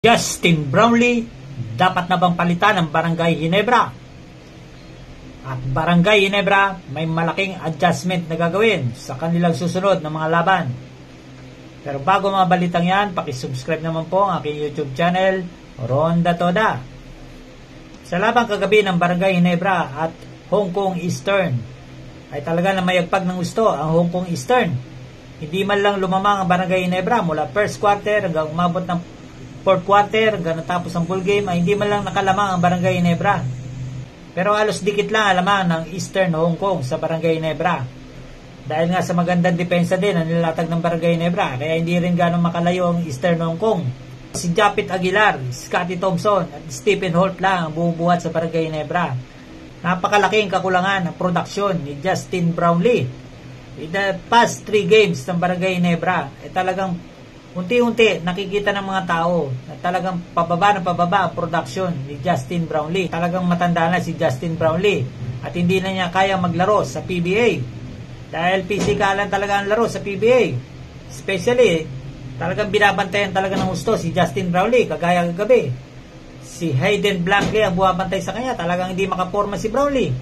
Justin Brownlee, dapat na bang palitan ang Barangay Ginebra? At Barangay Ginebra may malaking adjustment na gagawin sa kanilang susunod na mga laban. Pero bago mga balitang yan, pakisubscribe naman po ang aking YouTube channel, Ronda Toda. Sa labang kagabi ng Barangay Ginebra at Hong Kong Eastern, ay talaga na mayagpag ng gusto ang Hong Kong Eastern. Hindi man lang lumamang ang Barangay Ginebra mula first quarter hanggang umabot ng fourth quarter hanggang natapos ang full game, ay hindi man lang nakalamang ang Barangay Ginebra. Pero halos dikit lang alamang ng Eastern Hong Kong sa Barangay Ginebra. Dahil nga sa magandang depensa din ang nilatag ng Barangay Ginebra, kaya hindi rin ganong makalayo ang Eastern Hong Kong. Si Japet Aguilar, Scotty Thompson at Stephen Holt lang ang bumubuhat sa Barangay Ginebra. Napakalaking kakulangan ng produksyon ni Justin Brownlee. In the past 3 games ng Barangay Ginebra, ay talagang unti-unti nakikita ng mga tao na talagang pababa ang production ni Justin Brownlee. Talagang matanda na si Justin Brownlee at hindi na niya kaya maglaro sa PBA. Dahil pisikalan talaga ang laro sa PBA. Especially, talagang binabantayan talaga ng gusto si Justin Brownlee, kagaya kagabi. Si Hayden Blackley ang buwabantay sa kanya, talagang hindi makaporma si Brownlee.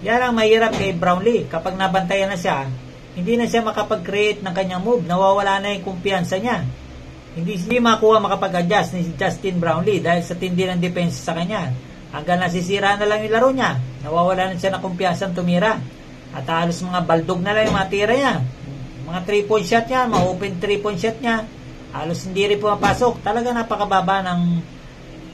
Yan ang mahirap kay Brownlee. Kapag nabantayan na siya, hindi na siya makapag-create ng kanyang move. Nawawala na yung kumpiyansa niya. Hindi makuha makapag-adjust ni Justin Brownlee dahil sa tindi ng depensa sa kanya. Hanggang nasisira na lang yung laro niya. Nawawala na siya ng kumpiyansang tumira. At halos mga baldog na lang yung mga tira niya. Mga 3-point shot niya, mga open 3-point shot niya, halos hindi rin pumapasok. Talaga napakababa ng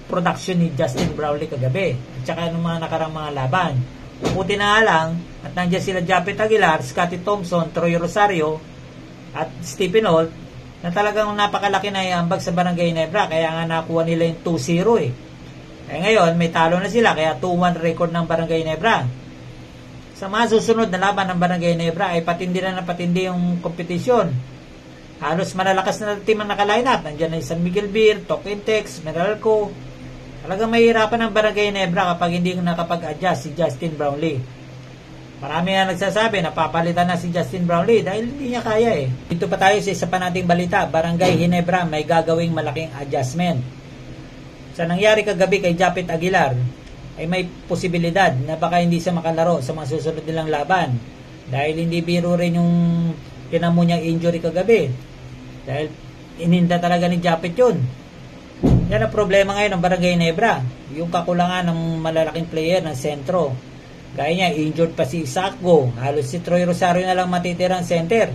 production ni Justin Brownlee kagabi. At saka ng mga nakarang mga laban. Buti na lang at nandiyan sila Japet Aguilar, Scotty Thompson, Troy Rosario at Stephen Holt na talagang napakalaki na iambag sa Barangay Ginebra, kaya nga nakuha nila yung 2-0 eh. Kaya ngayon may talo na sila, kaya 2-1 record ng Barangay Ginebra. Sa mga susunod na laban ng Barangay Ginebra ay patindi na patindi yung kompetisyon. Halos malalakas na team ang naka-line up. Nandiyan na San Miguel Beer, Tok Intex, Meralco. Talagang mahihirapan ng Barangay Ginebra kapag hindi nakapag-adjust si Justin Brownlee. Marami nga nagsasabi na papalitan na si Justin Brownlee dahil hindi niya kaya eh. Dito pa tayo sa isa pa nating balita. Barangay Ginebra may gagawing malaking adjustment. Sa nangyari kagabi kay Japet Aguilar ay may posibilidad na baka hindi siya makalaro sa mga susunod nilang laban. Dahil hindi biro rin yung tinamo niyang injury kagabi. Dahil ininda talaga ni Japet yun. Yan ang problema ngayon ng Barangay Ginebra. Yung kakulangan ng malalaking player ng sentro. Gaya niya, injured pa si Isakgo. Halos si Troy Rosario na lang matitirang center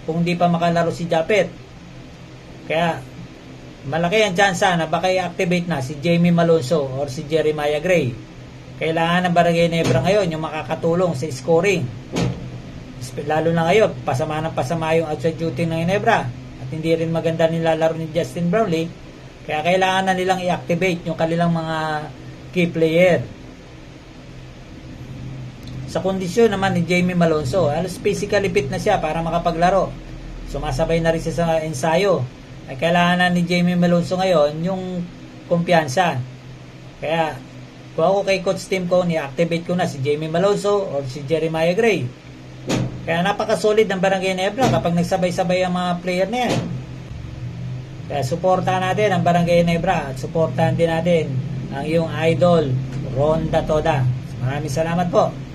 kung di pa makalaro si Japet. Kaya malaki ang tsansa na baka i-activate na si Jamie Malonzo or si Jeremiah Gray. Kailangan ng Barangay Ginebra ngayon yung makakatulong sa scoring. Lalo na ngayon, pasama yung outside duty ng Ginebra. At hindi rin maganda nilalaro ni Justin Brownlee. Kaya kailangan na nilang i-activate yung kanilang mga key player. Sa kondisyon naman ni Jamie Malonzo, halos physically fit na siya para makapaglaro. Sumasabay na rin siya sa ensayo. Ay kailangan na ni Jamie Malonzo ngayon yung kumpiyansa. Kaya kung ako kay Coach Tim ko, i-activate ko na si Jamie Malonzo or si Jeremiah Gray. Kaya napaka-solid ng Barangay Ginebra kapag nagsabay-sabay ang mga player na yan. Kaya suportahan natin ang Barangay Ginebra at suportahan din natin ang iyong idol, Ronda Toda. Maraming salamat po.